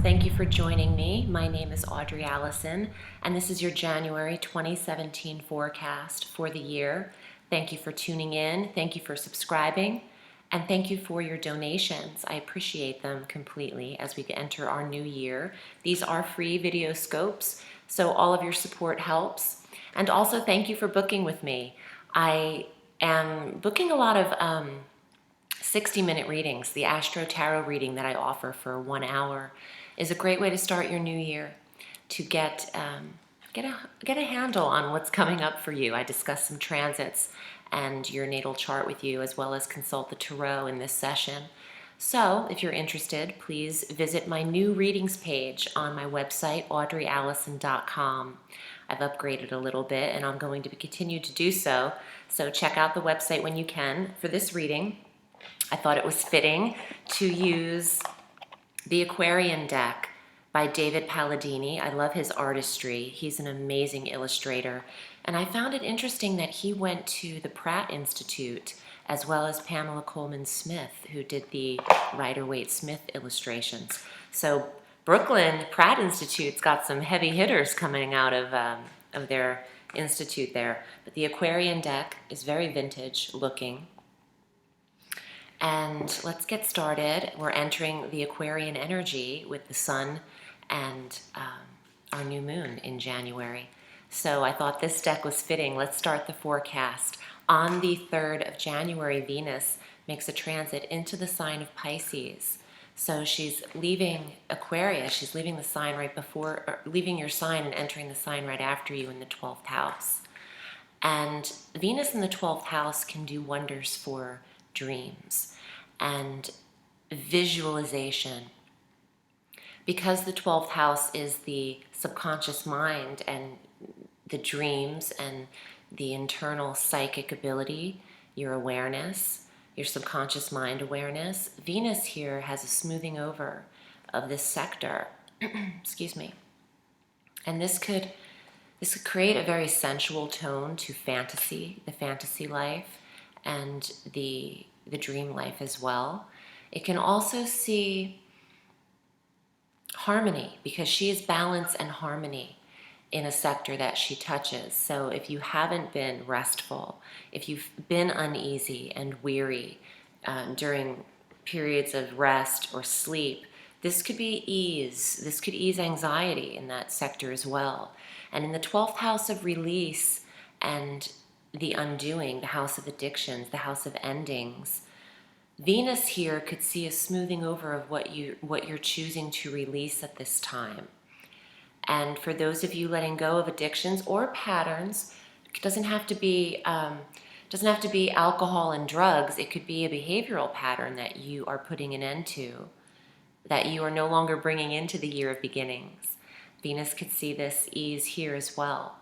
Thank you for joining me. My name is Audrey Alison, and this is your January 2017 forecast for the year. Thank you for tuning in, thank you for subscribing, and thank you for your donations. I appreciate them completely as we enter our new year. These are free video scopes, so all of your support helps. And also thank you for booking with me. I am booking a lot of 60-minute readings. The Astro Tarot reading that I offer for 1 hour is a great way to start your new year, to get a handle on what's coming up for you. I discuss some transits and your natal chart with you, as well as consult the tarot in this session. So if you're interested, please visit my new readings page on my website, audreyallison.com. I've upgraded a little bit and I'm going to continue to do so. So check out the website when you can. For this reading, I thought it was fitting to use the Aquarian deck by David Palladini. I love his artistry. He's an amazing illustrator. And I found it interesting that he went to the Pratt Institute, as well as Pamela Coleman Smith, who did the Rider-Waite-Smith illustrations. So Brooklyn Pratt Institute's got some heavy hitters coming out of their institute there. But the Aquarian deck is very vintage looking. And let's get started. We're entering the Aquarian energy with the sun and our new moon in January. So I thought this deck was fitting. Let's start the forecast. On the 3rd of January, Venus makes a transit into the sign of Pisces. So she's leaving Aquarius. She's leaving the sign right before, or leaving your sign and entering the sign right after you in the 12th house. And Venus in the 12th house can do wonders for dreams and visualization. Because the 12th house is the subconscious mind and the dreams and the internal psychic ability, your awareness, your subconscious mind awareness, Venus here has a smoothing over of this sector. Excuse me. And this could create a very sensual tone to fantasy, the fantasy life, and the dream life as well. It can also see harmony, because she is balance and harmony in a sector that she touches. So if you haven't been restful, if you've been uneasy and weary during periods of rest or sleep, this could be ease. This could ease anxiety in that sector as well. And in the 12th house of release and the undoing, the house of addictions, the house of endings, Venus here could see a smoothing over of what you're choosing to release at this time. And for those of you letting go of addictions or patterns, it doesn't have to be alcohol and drugs. It could be a behavioral pattern that you are putting an end to, that you are no longer bringing into the year of beginnings. Venus could see this ease here as well.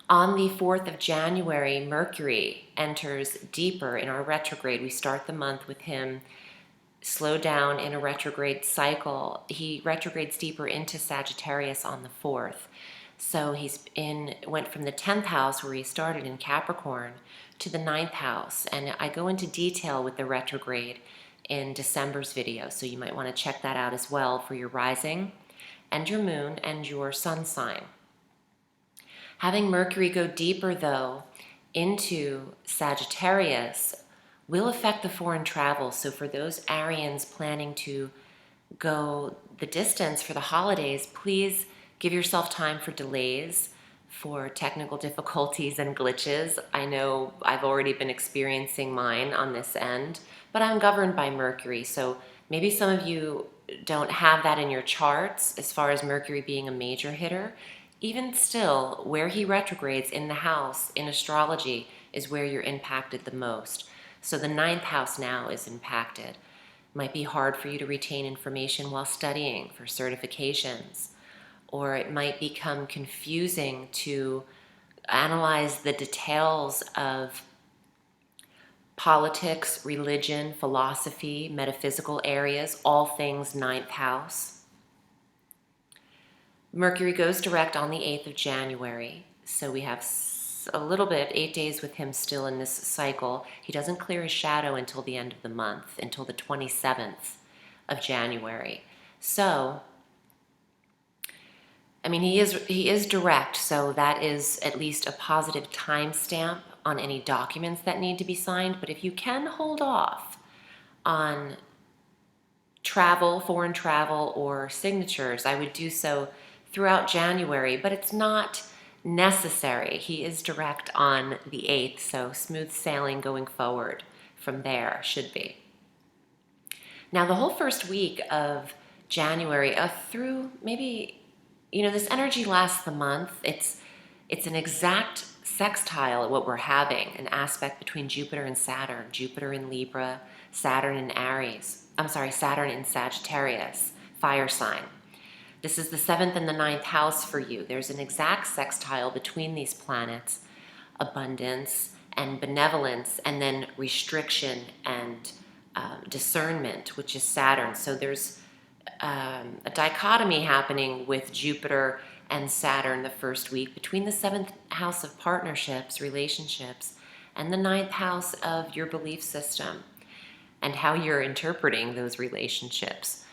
On the 4th of January, Mercury enters deeper in our retrograde. We start the month with him slow down in a retrograde cycle. He retrogrades deeper into Sagittarius on the 4th. So went from the 10th house where he started in Capricorn to the 9th house. And I go into detail with the retrograde in December's video. So you might want to check that out as well for your rising and your moon and your sun sign. Having Mercury go deeper, though, into Sagittarius will affect the foreign travel. So for those Arians planning to go the distance for the holidays, please give yourself time for delays, for technical difficulties and glitches. I know I've already been experiencing mine on this end, but I'm governed by Mercury. So maybe some of you don't have that in your charts as far as Mercury being a major hitter. Even still, where he retrogrades in the house in astrology is where you're impacted the most. So the 9th house now is impacted. Might be hard for you to retain information while studying for certifications, or it might become confusing to analyze the details of politics, religion, philosophy, metaphysical areas, all things 9th house. Mercury goes direct on the 8th of January, so we have a little bit, 8 days with him still in this cycle. He doesn't clear his shadow until the end of the month, until the 27th of January. So, I mean, he is direct, so that is at least a positive timestamp on any documents that need to be signed. But if you can hold off on travel, foreign travel, or signatures, I would do so throughout January, but it's not necessary. He is direct on the 8th, so smooth sailing going forward from there should be. Now, the whole first week of January through maybe, this energy lasts the month. It's an exact sextile at what we're having, an aspect between Jupiter and Saturn, Jupiter in Libra, Saturn in Aries. I'm sorry, Saturn in Sagittarius, fire sign. This is the 7th and the 9th house for you. There's an exact sextile between these planets, abundance and benevolence, and then restriction and discernment, which is Saturn. So there's a dichotomy happening with Jupiter and Saturn the first week between the 7th house of partnerships, relationships, and the 9th house of your belief system and how you're interpreting those relationships.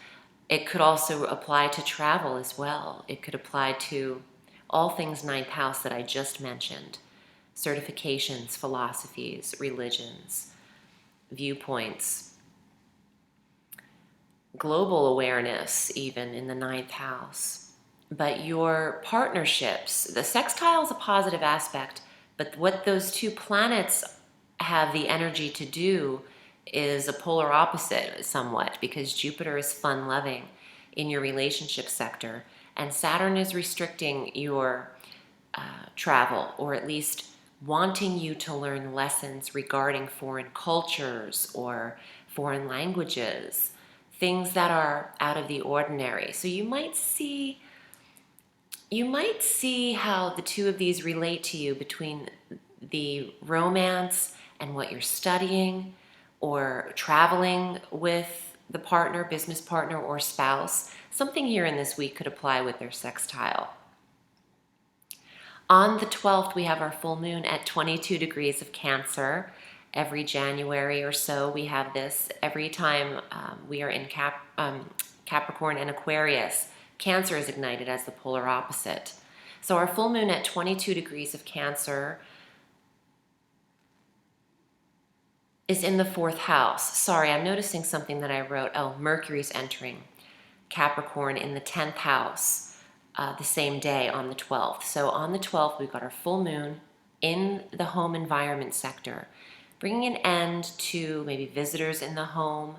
It could also apply to travel as well. It could apply to all things 9th house that I just mentioned: certifications, philosophies, religions, viewpoints, global awareness, even in the 9th house. But your partnerships, the sextile is a positive aspect, but what those two planets have the energy to do is a polar opposite somewhat, because Jupiter is fun-loving in your relationship sector, and Saturn is restricting your travel, or at least wanting you to learn lessons regarding foreign cultures or foreign languages, things that are out of the ordinary. So you might see how the two of these relate to you, between the romance and what you're studying, or traveling with the partner, business partner, or spouse. Something here in this week could apply with their sextile. On the 12th, we have our full moon at 22 degrees of Cancer. Every January or so, we have this. Every time we are in Capricorn and Aquarius, Cancer is ignited as the polar opposite. So our full moon at 22 degrees of Cancer is in the 4th house. Sorry, I'm noticing something that I wrote. Oh, Mercury's entering Capricorn in the 10th house the same day on the 12th. So on the 12th, we've got our full moon in the home environment sector, bringing an end to maybe visitors in the home.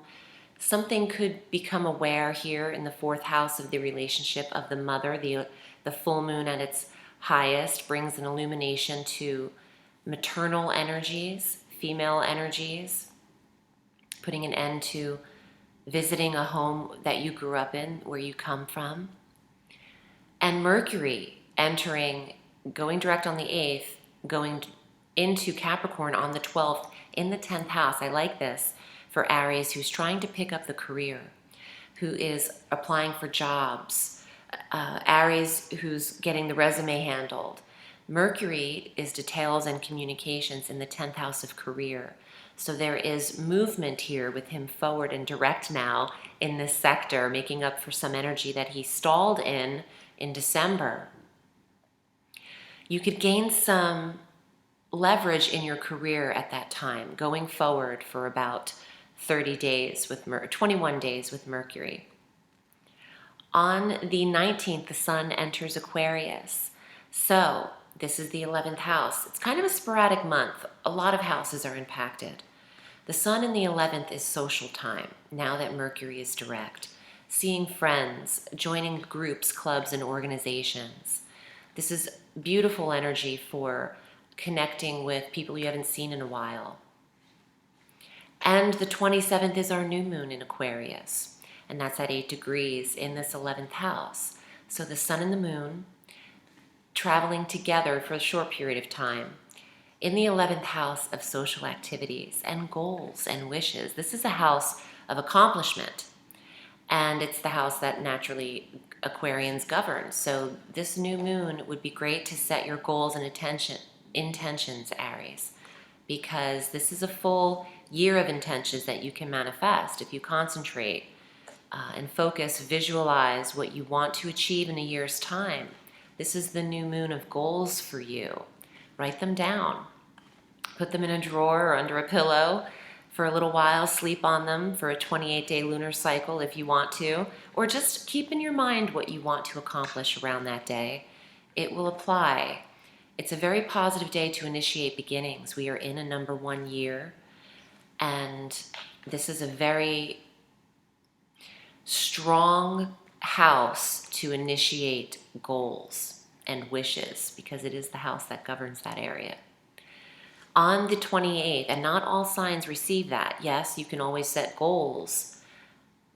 Something could become aware here in the 4th house of the relationship of the mother. The full moon at its highest brings an illumination to maternal energies, female energies, putting an end to visiting a home that you grew up in, where you come from. And Mercury entering, going direct on the 8th, going into Capricorn on the 12th in the 10th house. I like this for Aries, who's trying to pick up the career, who is applying for jobs. Aries, who's getting the resume handled. Mercury is details and communications in the 10th house of career. So there is movement here with him forward and direct now in this sector, making up for some energy that he stalled in December. You could gain some leverage in your career at that time, going forward for about 30 days with 21 days with Mercury. On the 19th, the sun enters Aquarius. So this is the 11th house. It's kind of a sporadic month. A lot of houses are impacted. The sun in the 11th is social time, now that Mercury is direct. Seeing friends, joining groups, clubs, and organizations. This is beautiful energy for connecting with people you haven't seen in a while. And the 27th is our new moon in Aquarius, and that's at 8 degrees in this 11th house. So the sun and the moon traveling together for a short period of time in the 11th house of social activities and goals and wishes. This is a house of accomplishment, and it's the house that naturally Aquarians govern. So this new moon would be great to set your goals and intentions, Aries, because this is a full year of intentions that you can manifest if you concentrate and focus, visualize what you want to achieve in a year's time. This is the new moon of goals for you. Write them down. Put them in a drawer or under a pillow for a little while. Sleep on them for a 28-day lunar cycle if you want to, or just keep in your mind what you want to accomplish around that day. It will apply. It's a very positive day to initiate beginnings. We are in a number 1 year, and this is a very strong house to initiate goals and wishes, because it is the house that governs that area. On the 28th, and not all signs receive that. Yes, you can always set goals,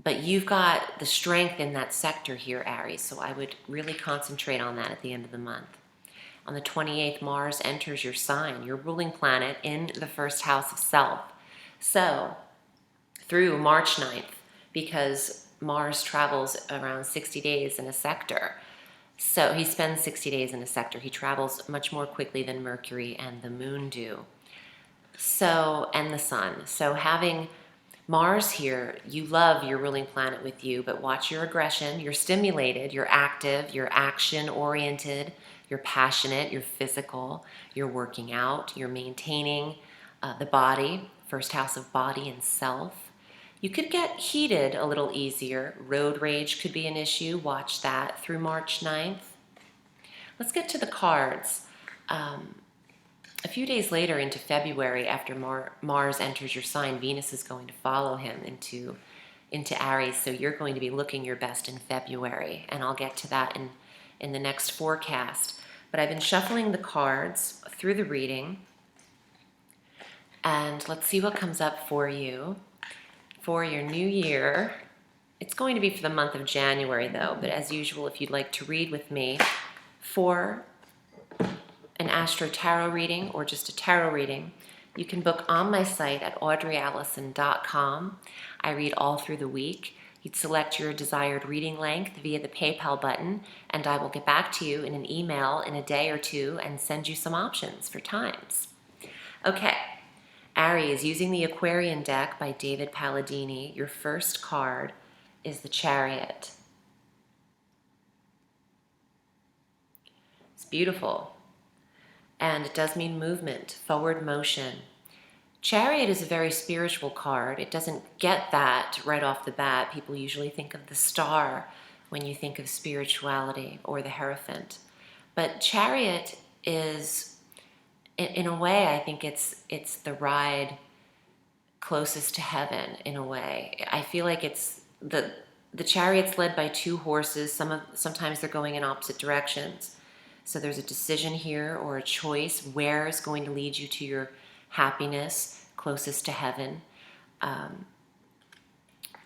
but you've got the strength in that sector here, Aries, so I would really concentrate on that at the end of the month. On the 28th, Mars enters your sign, your ruling planet, in the first house of self. So, through March 9th, because Mars travels around 60 days in a sector, so he spends 60 days in a sector. He travels much more quickly than Mercury and the moon do. So, and the sun. So having Mars here, you love your ruling planet with you, but watch your aggression. You're stimulated, you're active, you're action-oriented, you're passionate, you're physical, you're working out, you're maintaining the body, first house of body and self. You could get heated a little easier. Road rage could be an issue. Watch that through March 9th. Let's get to the cards. A few days later into February, after Mars enters your sign, Venus is going to follow him into Aries. So you're going to be looking your best in February. And I'll get to that in the next forecast. But I've been shuffling the cards through the reading. And let's see what comes up for you for your new year. It's going to be for the month of January, though, but as usual, if you'd like to read with me for an Astro Tarot reading or just a tarot reading, you can book on my site at audreyalison.com. I read all through the week. You'd select your desired reading length via the PayPal button, and I will get back to you in an email in a day or two and send you some options for times. Okay. Aries, using the Aquarian deck by David Palladini, your first card is the Chariot. It's beautiful. And it does mean movement, forward motion. Chariot is a very spiritual card. It doesn't get that right off the bat. People usually think of the star when you think of spirituality, or the Hierophant. But Chariot is, in a way, I think it's the ride closest to heaven, in a way. I feel like it's the Chariot's led by 2 horses. Sometimes they're going in opposite directions. So there's a decision here, or a choice. Where is going to lead you to your happiness, closest to heaven?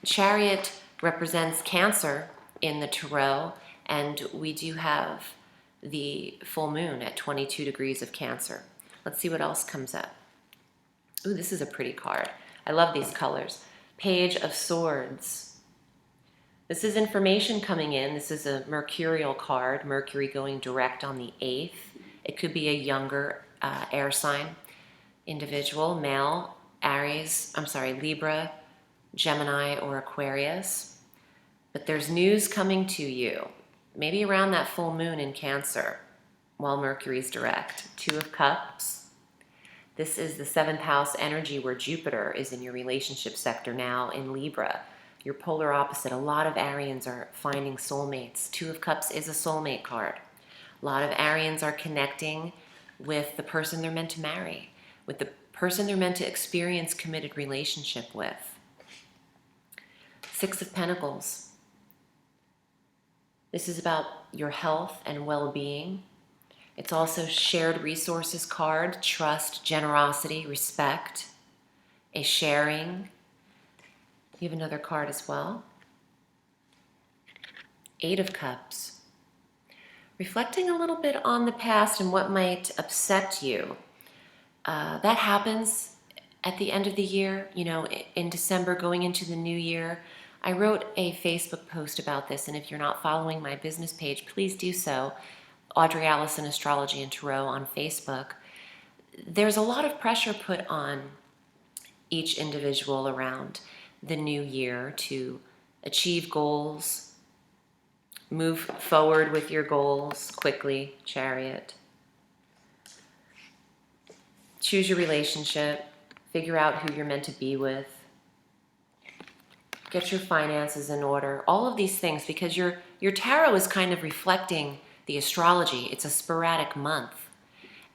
Chariot represents Cancer in the Tarot, and we do have the full moon at 22 degrees of Cancer. Let's see what else comes up. Ooh, this is a pretty card. I love these colors. Page of Swords. This is information coming in. This is a mercurial card, Mercury going direct on the 8th. It could be a younger air sign individual, male, Libra, Gemini, or Aquarius. But there's news coming to you, maybe around that full moon in Cancer, while Mercury's direct. 2 of Cups. This is the 7th house energy, where Jupiter is in your relationship sector now in Libra. Your polar opposite. A lot of Arians are finding soulmates. 2 of Cups is a soulmate card. A lot of Arians are connecting with the person they're meant to marry, with the person they're meant to experience committed relationship with. 6 of Pentacles. This is about your health and well-being. It's also shared resources card, trust, generosity, respect, a sharing. You have another card as well. 8 of Cups. Reflecting a little bit on the past and what might upset you. That happens at the end of the year, in December going into the new year. I wrote a Facebook post about this, and if you're not following my business page, please do so. Audrey Alison Astrology and Tarot on Facebook. There's a lot of pressure put on each individual around the new year to achieve goals, move forward with your goals quickly, Chariot. Choose your relationship, figure out who you're meant to be with, get your finances in order, all of these things, because your tarot is kind of reflecting the astrology. It's a sporadic month,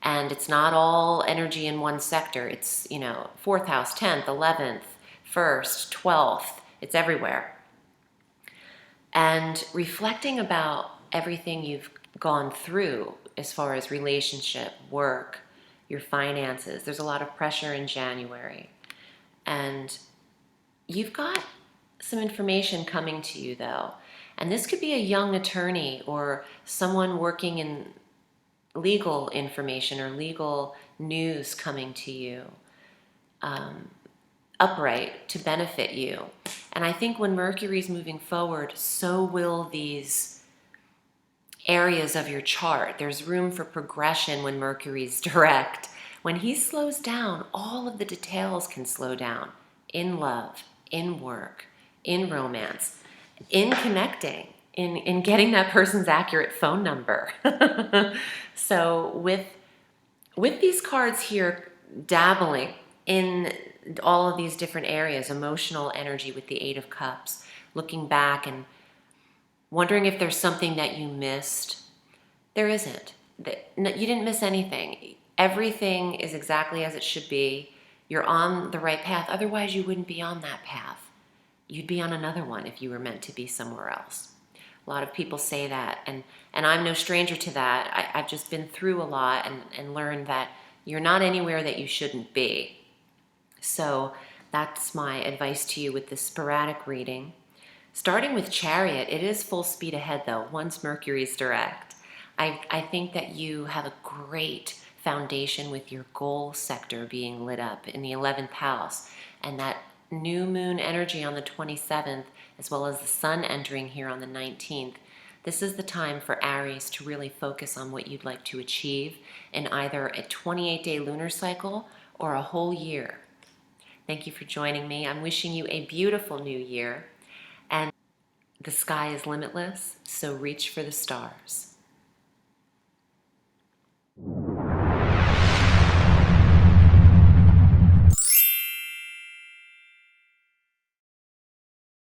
and it's not all energy in one sector. It's, 4th house, 10th, 11th, 1st, 12th. It's everywhere. And reflecting about everything you've gone through as far as relationship, work, your finances. There's a lot of pressure in January. And you've got some information coming to you, though. And this could be a young attorney or someone working in legal information or legal news coming to you, upright to benefit you. And I think when Mercury's moving forward, so will these areas of your chart. There's room for progression when Mercury's direct. When he slows down, all of the details can slow down in love, in work, in romance, in connecting, in getting that person's accurate phone number. So with these cards here dabbling in all of these different areas, emotional energy with the Eight of Cups, looking back and wondering if there's something that you missed. There isn't. You didn't miss anything. Everything is exactly as it should be. You're on the right path. Otherwise, you wouldn't be on that path. You'd be on another one if you were meant to be somewhere else. A lot of people say that, and I'm no stranger to that. I've just been through a lot and learned that you're not anywhere that you shouldn't be. So that's my advice to you with this sporadic reading. Starting with Chariot, it is full speed ahead though, once Mercury's direct. I think that you have a great foundation with your goal sector being lit up in the 11th house, and that new moon energy on the 27th, as well as the sun entering here on the 19th. This is the time for Aries to really focus on what you'd like to achieve in either a 28-day lunar cycle or a whole year. Thank you for joining me. I'm wishing you a beautiful new year, and the sky is limitless, so reach for the stars.